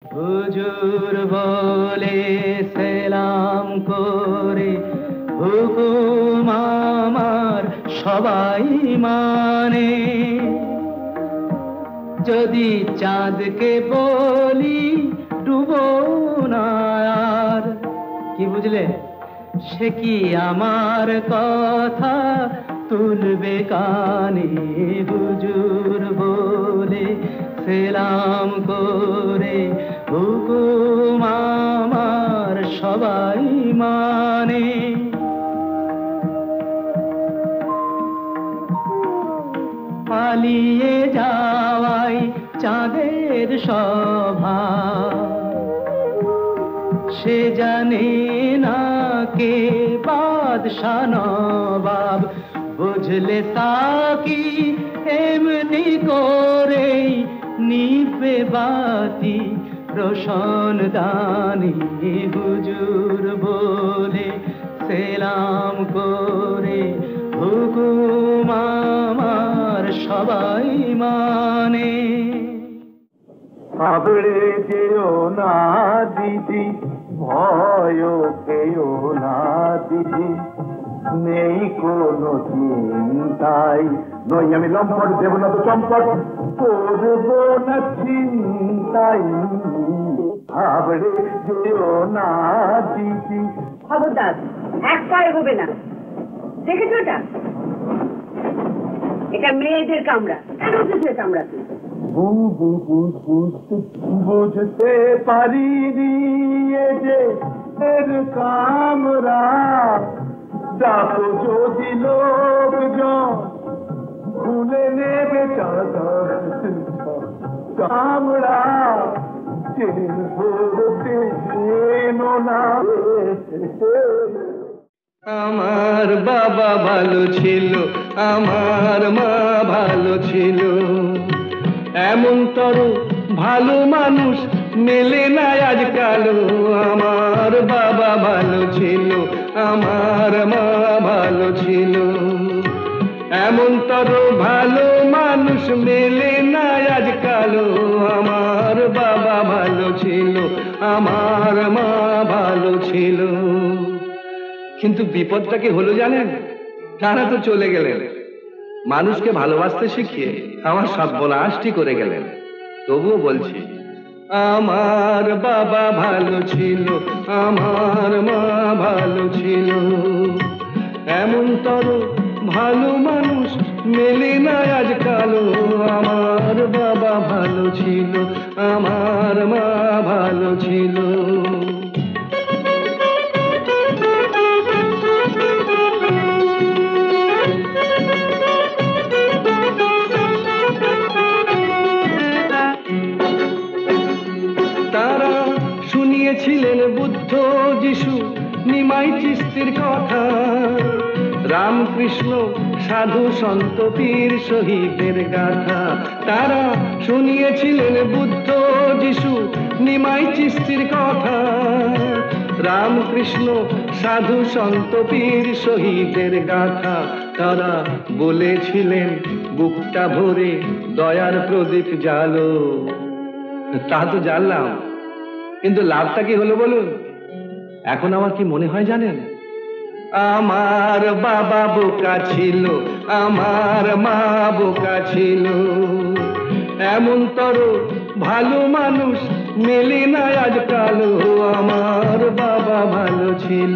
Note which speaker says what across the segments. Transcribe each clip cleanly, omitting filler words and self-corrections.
Speaker 1: হুজুর বলে সেলাম করে হুকুম আমার সবাই মানে। যদি চাঁদকে বলি ডুবো না আর, কি বুঝলে? সে কি আমার কথা তুলবে কানে? হুজুর বলে সেলাম করে হুকুম আমার সবাই মানে। পালিয়ে যাওয়াই চাঁদের স্বভাব, সে জানে না কে বাদশা নবাব। বুঝলে তাকি এমনি করেই নিভে বাতি রোশন দানি। হুজুর বলে সেলাম করে হুকুম আমার সবাই মানে।
Speaker 2: আবড়ে যেও না দিদি, ভয় পেও না দিদি, নেই কোনো চিন্তাই। নই আমি লম্পট, দেব না তো চম্পট, করবো না চিন্তাই। আবড়ে যেও না দিদি।
Speaker 3: খবরদার, এক পায়ে হবে না। দেখেছো এটা? এটা মেয়েদের কামরা। কেন বুঝলে কামড়াতে?
Speaker 2: বুঝতে পারিনি যে এর কামরা। ডাকো যদি লোকজন খুলে নেবে চাদর কামরা।
Speaker 1: আমার বাবা ভালো ছিল, আমার মা ভালো ছিল, এমন তর ভালো মানুষ মেলে না আজকাল। আমার বাবা ভালো ছিল, আমার মা ভালো ছিল, এমন তর ভালো মানুষ মেলে না আজকাল। আমার বাবা ভালো ছিল, আমার মা ভালো ছিল। কিন্তু বিপদটা কি হলো জানেন? তারা তো চলে গেলেন, মানুষকে ভালোবাসতে শিখিয়ে আমার সর্বনাশটি করে গেলেন। তবুও বলছি, আমার বাবা ভালো ছিল, আমার মা ভালো ছিল, এমন তর ভালো মানুষ মেলে না আজকাল। আমার বাবা ভালো ছিল, আমার মা ভালো ছিল। তারা শুনিয়েছিলেন বুদ্ধ, যিশু, নিমাই চিস্তির কথা, রামকৃষ্ণ, সাধু, সন্ত, পীর, শহীদের গাথা। তারা শুনিয়েছিলেন বুদ্ধ, যিশু, নিমাই চিস্তির কথা, রামকৃষ্ণ, সাধু, সন্ত, পীর, শহীদের গাথা। তারা বলেছিলেন বুকটা ভরে দয়ার প্রদীপ জ্বালো। তা তো জানলাম, কিন্তু লাভটা কি হলো বলুন? এখন আমার কি মনে হয় জানেন? আমার বাবা বোকা ছিল, আমার মা বোকা ছিল, এমন তর ভালো মানুষ মেলে না আজকাল। আমার বাবা ভালো ছিল,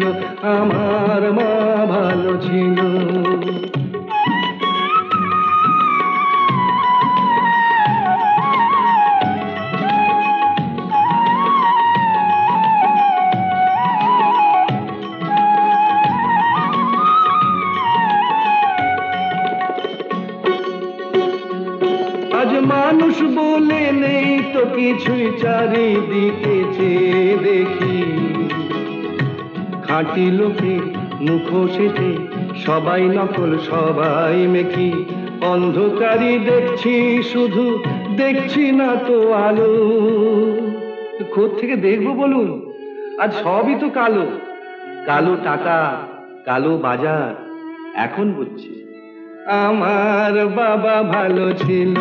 Speaker 1: আমার মা ভালো ছিল। আজ মানুষ বলে নেই তো কিছুই, চারিদিকে চেয়ে দেখি, খাঁটি লোকে মুখোশেতে সবাই নকল, সবাই মেকি। অন্ধকারই দেখছি শুধু, দেখছি না তো আলো। কোত্থেকে দেখবো বলুন? আজ সবই তো কালো, কালো টাকা, কালো বাজার। এখন বুঝছি আমার বাবা ভালো ছিল,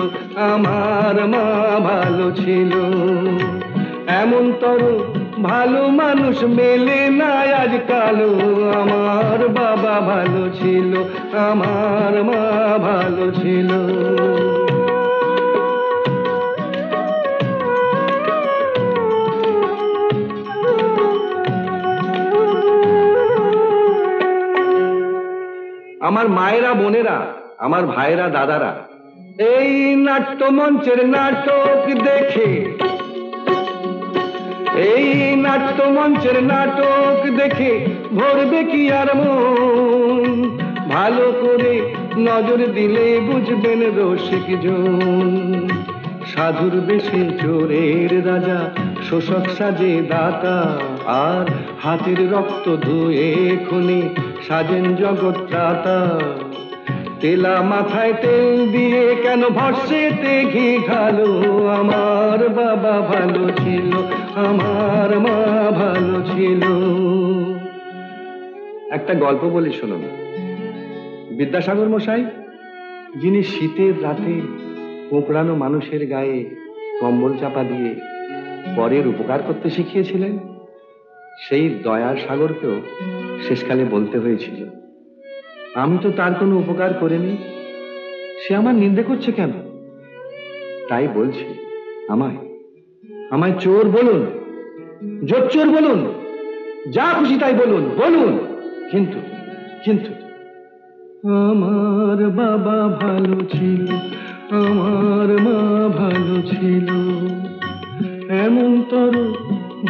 Speaker 1: আমার মা ভালো ছিল, এমন তর ভালো মানুষ মেলে না আজকাল। আমার বাবা ভালো ছিল, আমার মা ভালো ছিল। আমার মায়েরা, বোনেরা, আমার ভাইরা, দাদারা, এই নাট্যমঞ্চের নাটক দেখে, এই নাট্যমঞ্চের নাটক দেখে ভরবে কি আর মন? ভালো করে নজর দিলে বুঝবেন রসিক জন। সাধুর বেশে চোরের রাজা, শোষক সাজে দাতা, আর হাতের রক্ত ধুয়ে খুনি সাজেন জগৎ ত্রাতা। তেলা মাথায় তেল দিয়ে কেন ভরসেতে ঘি ঢালো? আমার বাবা ভালো ছিল, আমার মা ভালো ছিল। একটা গল্প বলি শুনুন। বিদ্যাসাগর মশাই, যিনি শীতের রাতে কোঁকড়ানো মানুষের গায়ে কম্বল চাপা দিয়ে পরের উপকার করতে শিখিয়েছিলেন, সেই দয়ার সাগরকেও শেষকালে বলতে হয়েছিল, আমি তো তার কোনো উপকার করিনি, সে আমার নিন্দে করছে কেন? তাই বলছি, আমায় আমায় চোর বলুন, জোচ্চোর বলুন, যা খুশি তাই বলুন, বলুন, কিন্তু কিন্তু আমার বাবা ভালো ছিল, আমার মা ভালো ছিল। এমন তর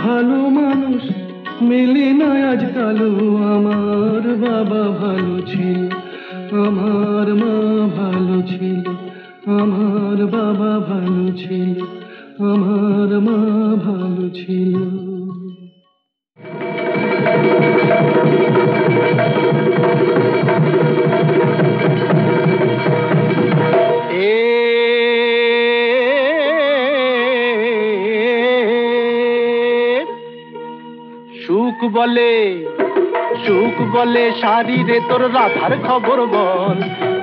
Speaker 1: ভালো মানুষ মেলে না আজকাল। আমার বাবা ভালো ছিল, আমার মা ভালো ছিল, আমার বাবা ভালো ছিল, আমার মা ভালো ছিল।
Speaker 2: সুখ বলে শাড়িরে তোর রাধার খবর বল।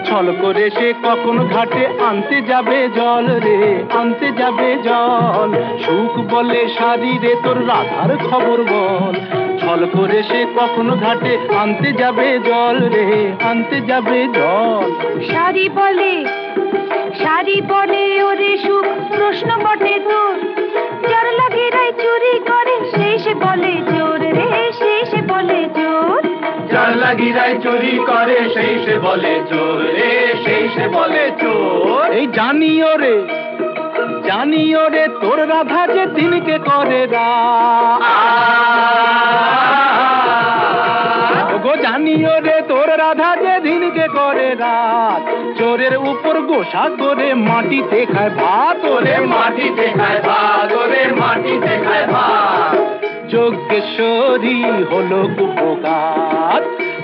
Speaker 2: ছল করে সে কখন ঘাটে আনতে যাবে জল রে, আনতে যাবে জল। সুখ বলে শাড়িরে তোর রাধার খবর বল। ছল করে সে কখন ঘাটে আনতে যাবে জল রে, আনতে যাবে জল।
Speaker 4: শাড়ি বলে ওরে সুখ, প্রশ্ন বটে তোর। যার লাগে রাই চুরি করে সেই সে বলে চোর রে, সেই সে বলে চোর।
Speaker 2: যার লাগি রাই চুরি করে সেই সে বলে চোর রে, সেই সে বলে চোর। এই জানিও রে তোর রাধা যে দিনকে করে গো, জানিও রে তোর রাধা যে দিনকে করে রাত। চোরের উপর গোসা করে মাটিতে খায় ভাত, ওরে মাটিতে খায় ভাত, ওরে মাটিতে খায় ভাত। যোগেশ্বরী হলো কুপকার,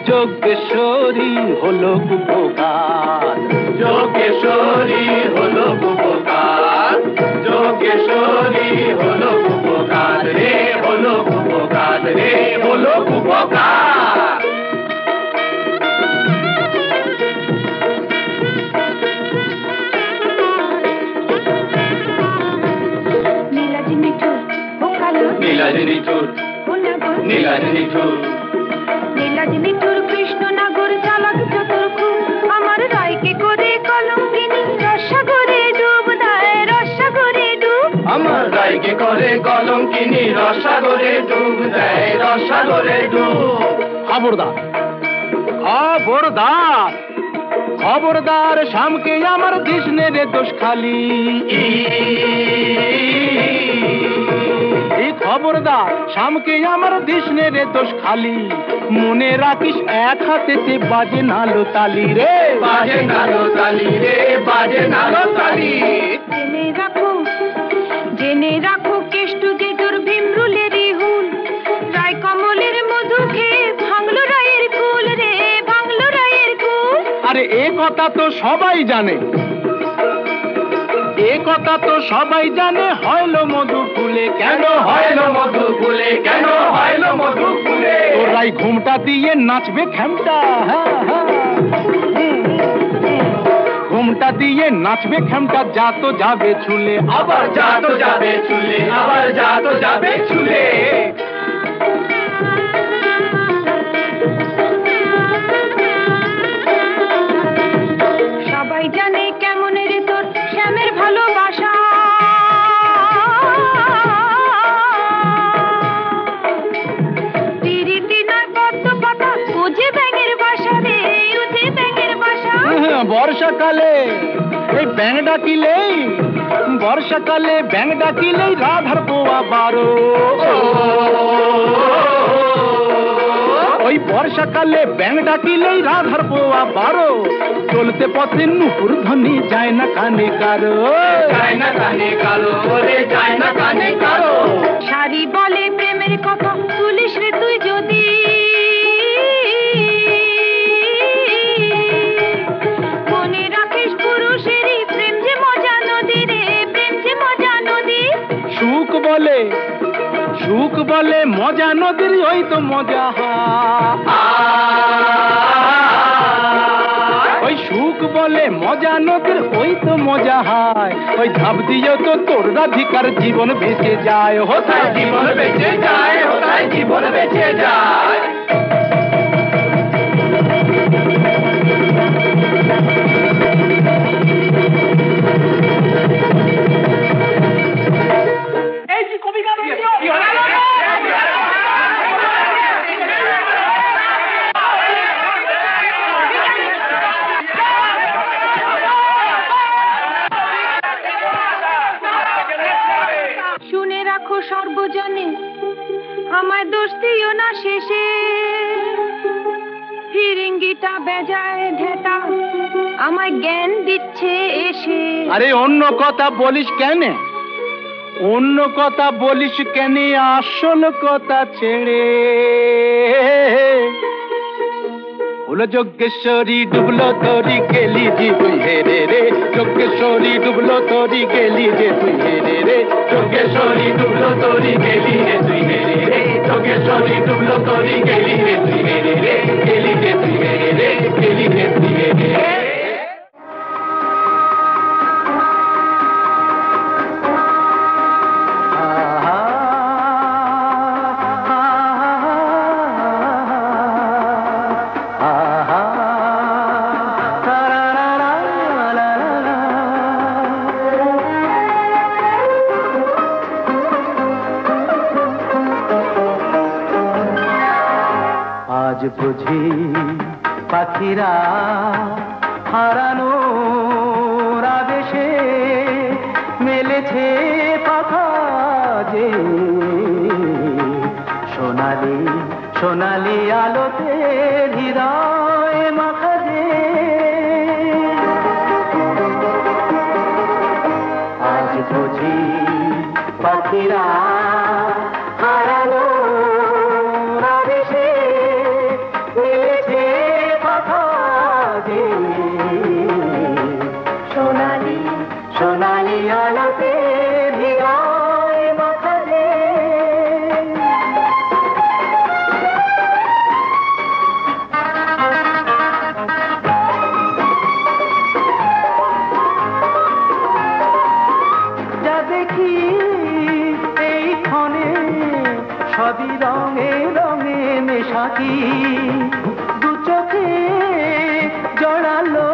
Speaker 2: যোগেশ্বরী হলো কুপকার, যোগেশ্বরী হলো কুপকার, যোগেশ্বরী হলো কুপকার রে, হলো কুপকার রে, হলো কুপকার।
Speaker 4: নীলাজনিঠুর কৃষ্ণ নাগর চালাক চতুর খুব। আমার রায়কে করে কলঙ্কিনী রসাগরে ডুব দেয়, রসাগরে ডুব।
Speaker 2: আমার রায়কে করে কলঙ্কিনী রসাগরে ডুব দেয়, রসাগরে ডুব। খবরদার, খবরদার, খবরদার, শামকে আমার কৃষ্ণের দোষ খালি। খবরদার, শামকে আমার কৃষ্ণের দোষ খালি। মনে রাখিস এক হাতেতে বাজে নালো তালি রে, বাজে নালো তালি রে, বাজে নালো তালি।
Speaker 4: জেনে রাখো কেষ্টু যে তোর ভীমরুলেরই হুল। রায় কমলের মধু খেয়ে ভাঙলো রায়ের কুল রে, ভাঙলো রায়ের কুল।
Speaker 2: আরে এ কথা তো সবাই জানে, এ কথা তো সবাই জানে। হয়লো মধু ফুলে কেন, হয়লো মধু ফুলে কেন, হয়লো মধু ফুলে। তোরাই ঘুমটা দিয়ে নাচবে খেমটা, ঘুমটা ঘন্টা দিয়ে নাচবে খেমটা, যা তো যাবে ছুলে,
Speaker 1: আবার যা তো যাবে চুলে, আবার যা তো যাবে চুলে।
Speaker 4: সবাই জানে কেমন রে তোর শ্যামের ভালোবাসা, তিরিটি নয় পদ্ম পাতা, উঠে ব্যাঙের বাসা রে, উঠে ব্যাঙের বাসা।
Speaker 2: বর্ষাকালে এই ব্যাঙ ডাকিলেই, বর্ষাকালে ব্যাঙ ডাকিলেই রাধার পোয়া বারো। ওই বর্ষাকালে ব্যাঙ ডাকিলেই রাধার পোয়া বারো। চলতে পথে নুপুর ধ্বনি যায় না কানে কারো,
Speaker 1: যায় না কানে কারো, রে যায় না কানে কারো।
Speaker 4: শাড়ি বলে প্রেমের কথা, তুলিস রে তুই যদি, মনে রাখিস পুরুষেরই প্রেম যে মজা নদী রে, প্রেম যে মজা নদী।
Speaker 2: সুখ বলে, সুখ বলে মজা নদীর ওই তো মজা হয়। ওই সুখ বলে মজা নদীর ওই তো মজা হয়। ওই ধাপ দিয়েও তো তোর রাধিকার জীবন বেঁচে যায়,
Speaker 1: হোতায় জীবন বেঁচে যায়, হোতায় জীবন বেঁচে যায়।
Speaker 4: শুনে রাখো সর্বজনে, আমায় দোষ দিও না শেষে, ফিরিঙ্গিটা বেজায় ঢেটা আমায় জ্ঞান দিচ্ছে এসে।
Speaker 2: আরে অন্য কথা বলিস কেন, অন্য কথা বলিস কেন, আসল কথা ছেড়ে। হলো যজ্ঞেশ্বরী ডুবলো তরি গেলি যে তুই হেরে রে, যজ্ঞেশ্বরী ডুবলো তরি গেলি যে তুই হেরে রে,
Speaker 1: যোগেশ্বরী ডুবলো তরি গেলি রে তুই হেরে রে, যোগেশ্বরী ডুবলো তরি গেলি রে তুই হেরে রে, গেলি রে তুই হেরে রে, গেলি রে তুই হেরে রে।
Speaker 2: আজ বুঝি পাখিরা হারানো আবেশে মেলেছে পাখা যে, সোনালি সোনালি আলোতে হৃদয় মাখা যে। আজ বুঝি পাখিরা হারানো আবেশে মেলেছে পাখা যে, সোনালি সোনালি আলোতে হৃদয় মাখা যে। যা দেখি এই ক্ষণে সবই রঙে রঙে মেশাকি, দু চোখে জড়ালো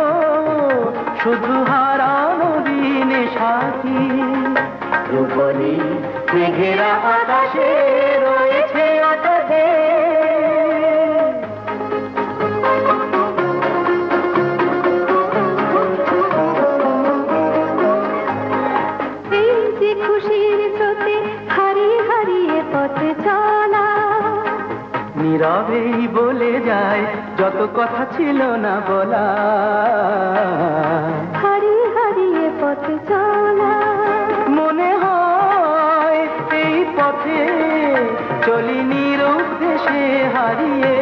Speaker 2: শুধু হারানো দিনে সাথী। রূপলি মেঘেরা আকাশে রয়েছে আকাশে,
Speaker 4: এই যে খুশির স্রোতে হারিয়ে হারিয়ে পথে চলা,
Speaker 2: নীরবেই বলে যায় যত কথা ছিল না বলা।
Speaker 4: হারিয়ে হারিয়ে পথে চলা,
Speaker 2: মনে হয় এই পথে চলি নিরুদ্দেশে হারিয়ে,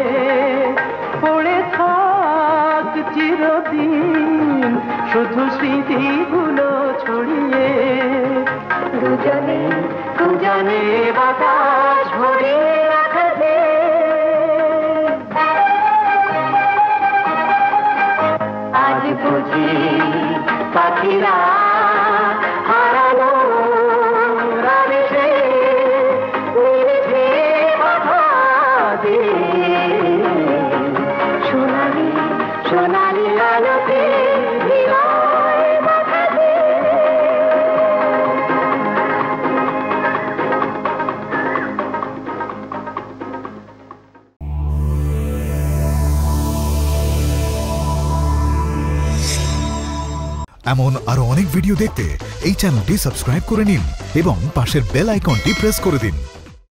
Speaker 2: পড়ে থাক চিরদিন শুধু স্মৃতিগুলো ছড়িয়ে।
Speaker 4: দুজনে
Speaker 2: দুজনে বাতাস ভরিয়ে রাখবে,
Speaker 4: আজ বুঝি
Speaker 5: পাখিরা হারানো রাবেশে নিরেছে কথা দিয়ে সোনালি সোনালি আলোতে হৃদয় মাথা দিয়ে
Speaker 6: এমন আরো অনেক ভিডিও দেখতে এই চ্যানেলটি সাবস্ক্রাইব করে নিন এবং পাশের বেল আইকনটি প্রেস করে দিন।